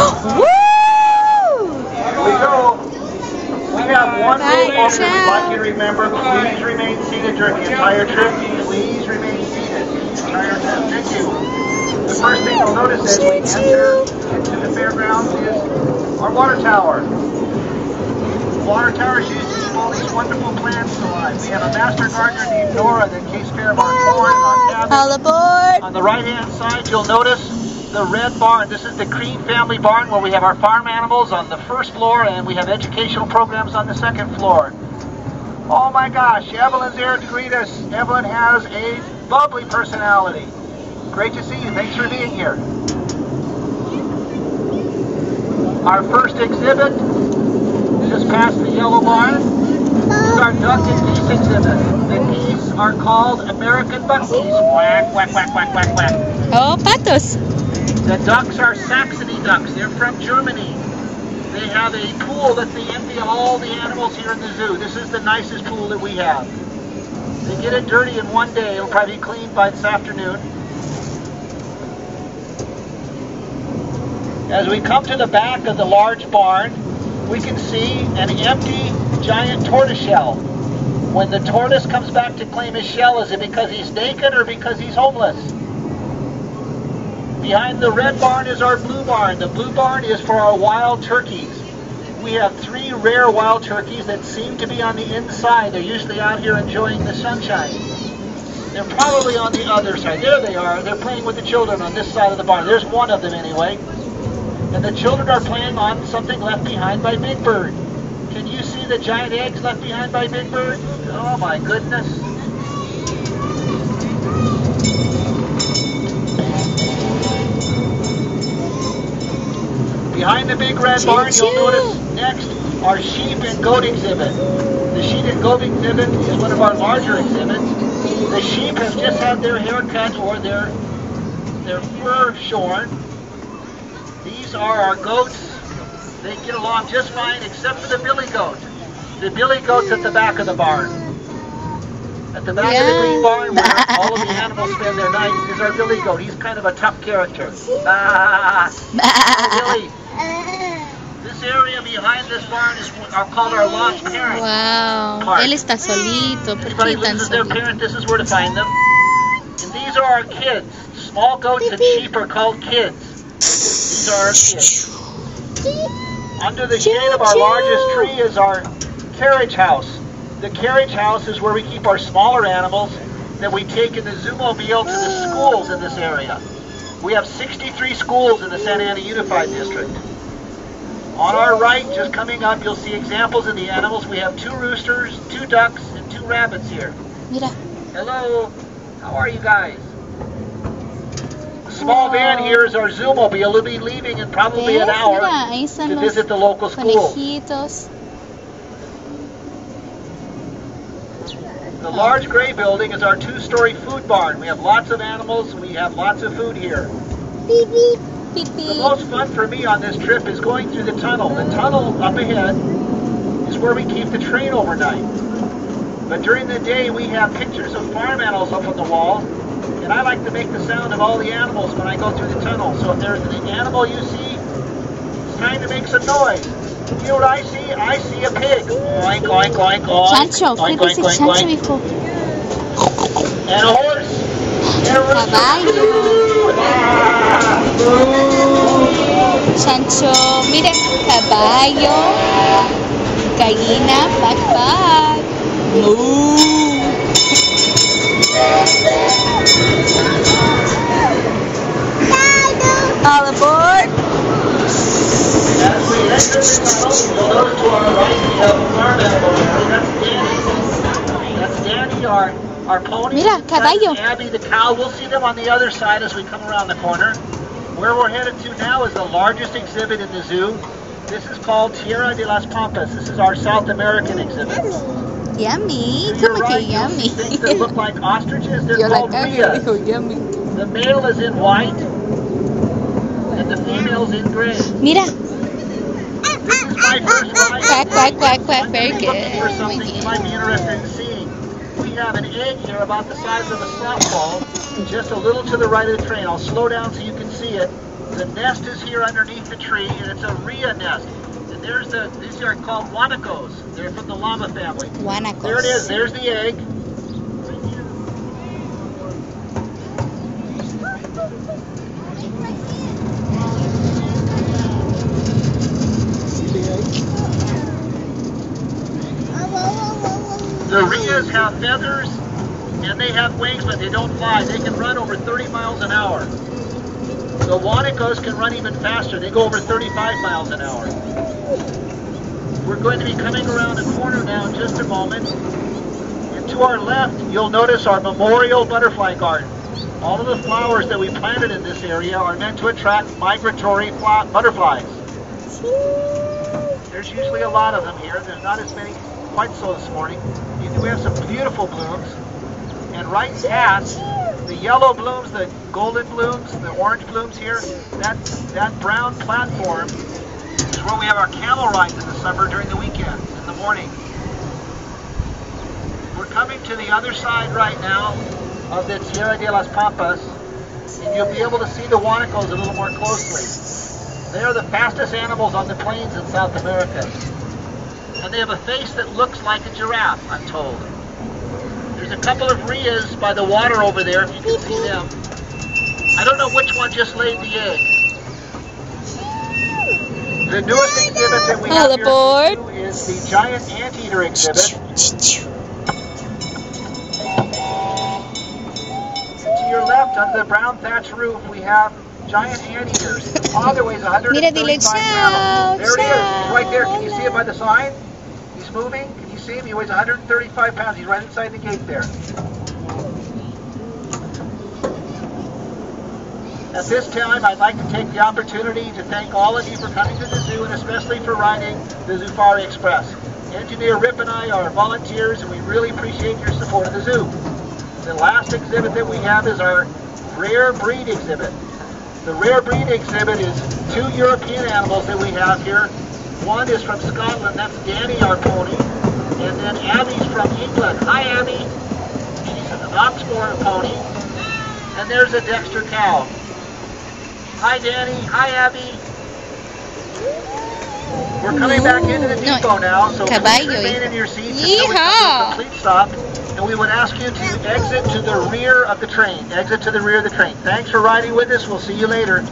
Here we go. We have one rule that we'd like you to remember. Please remain seated during the entire trip. Please remain seated the entire trip. Thank you. The first thing you'll notice as we enter into the fairgrounds is our water tower. The water tower is used to keep all these wonderful plants alive. We have a master gardener named Nora that takes care of our corn and our cabbage. All aboard! On the right-hand side, you'll notice the red barn. This is the Crean family barn where we have our farm animals on the first floor and we have educational programs on the second floor. Oh my gosh, Evelyn's there to greet us. Evelyn has a bubbly personality. Great to see you. Thanks for being here. Our first exhibit, just past the yellow barn, is our duck and geese exhibit. The geese are called American buck geese. Quack, quack, quack, quack, quack, quack. Oh, patos. The ducks are Saxony ducks. They're from Germany. They have a pool that's the envy of all the animals here in the zoo. This is the nicest pool that we have. They get it dirty in one day. It'll probably be cleaned by this afternoon. As we come to the back of the large barn, we can see an empty giant tortoise shell. When the tortoise comes back to claim his shell, is it because he's naked or because he's homeless? Behind the red barn is our blue barn. The blue barn is for our wild turkeys. We have 3 rare wild turkeys that seem to be on the inside. They're usually out here enjoying the sunshine. They're probably on the other side. There they are. They're playing with the children on this side of the barn. There's one of them anyway. And the children are playing on something left behind by Big Bird. Can you see the giant eggs left behind by Big Bird? Oh my goodness. Behind the big red barn, you'll notice next our sheep and goat exhibit. The sheep and goat exhibit is one of our larger exhibits. The sheep have just had their hair cut or their fur shorn. These are our goats. They get along just fine except for the billy goat. The billy goat's at the back of the barn. At the back of the green barn where all of the animals spend their nights is our billy goat. He's kind of a tough character. Billy. This area behind this barn is called our lost parent. Wow. Park. Él está solito. ¿Por Everybody qué tan loses their solito? parent. This is where to find them. And these are our kids. Small goats and sheep are called kids. These are our kids. Under the shade of our largest tree is our carriage house. The carriage house is where we keep our smaller animals that we take in the Zoomobile to the schools in this area. We have 63 schools in the Santa Ana Unified District. On our right, just coming up, you'll see examples of the animals. We have 2 roosters, 2 ducks, and 2 rabbits here. Mira. Hello, how are you guys? The small van here is our Zoomobile. It'll be leaving in probably an hour Mira, ahí están to los visit the local schools. conejitos. The large gray building is our 2-story food barn. We have lots of animals. We have lots of food here. Beep, beep. Beep, The beep. most fun for me on this trip is going through the tunnel. The tunnel up ahead is where we keep the train overnight. But during the day we have pictures of farm animals up on the wall, and I like to make the sound of all the animals when I go through the tunnel. So if there's an animal you see, it's time to make some noise. You know what I see? I see a pig. Oink, oink, oink, oink. Chancho, Oink, ¿qué dice oink, oink, chancho, oink. hijo? And a horse. And a rooster. Caballo. Chancho, mira, caballo. Gallina, back, back. Moo. All aboard. As we enter the tunnel, you'll notice to our right we have a farm animal area. That's Danny, our pony. Mira, caballo. That's Abby, the cow. We'll see them on the other side as we come around the corner. Where we're headed to now is the largest exhibit in the zoo. This is called Tierra de las Pampas. This is our South American exhibit. Yummy. To your ¿Cómo que right, you'll see yummy? things that look like ostriches. They're Yo la called cago, rheas. dijo yummy. The male is in white, and the female's in gray. Mira. This is my first ride. Quack, quack, quack, quack. Very I'm looking for good. something you might be interested in seeing. We have an egg here about the size of a softball, just a little to the right of the train. I'll slow down so you can see it. The nest is here underneath the tree, and it's a rhea nest. And these are called guanacos. They're from the llama family. Guanacos. There it is. There's the egg. The rheas have feathers and they have wings, but they don't fly. They can run over 30 miles an hour. The guanacos can run even faster. They go over 35 miles an hour. We're going to be coming around a corner now in just a moment. And to our left, you'll notice our memorial butterfly garden. All of the flowers that we planted in this area are meant to attract migratory butterflies. There's usually a lot of them here. There's not as many quite so this morning. We have some beautiful blooms. And right past the yellow blooms, the golden blooms, the orange blooms here, that brown platform is where we have our camel rides in the summer during the weekend, in the morning. We're coming to the other side right now of the Tierra de las Pampas, and you'll be able to see the guanacos a little more closely. They are the fastest animals on the plains in South America. And they have a face that looks like a giraffe, I'm told. There's a couple of rheas by the water over there, if you can see them. I don't know which one just laid the egg. The newest exhibit that we have here is the giant anteater exhibit. To your left, under the brown thatch roof, we have giant anteaters. The father weighs 135 pounds. There he is. He's right there. Can you see it by the sign? He's moving. Can you see him? He weighs 135 pounds. He's right inside the gate there. At this time, I'd like to take the opportunity to thank all of you for coming to the zoo, and especially for riding the Zufari Express. Engineer Rip and I are volunteers, and we really appreciate your support of the zoo. The last exhibit that we have is our rare breed exhibit. The rare breed exhibit is 2 European animals that we have here. One is from Scotland, that's Danny, our pony, and then Abby's from England. Hi Abby, she's an Oxford pony, and there's a Dexter cow. Hi Danny, hi Abby. We're coming back into the depot now, so please remain in your seats until we come to a complete stop, and we would ask you to exit to the rear of the train. Exit to the rear of the train. Thanks for riding with us, we'll see you later.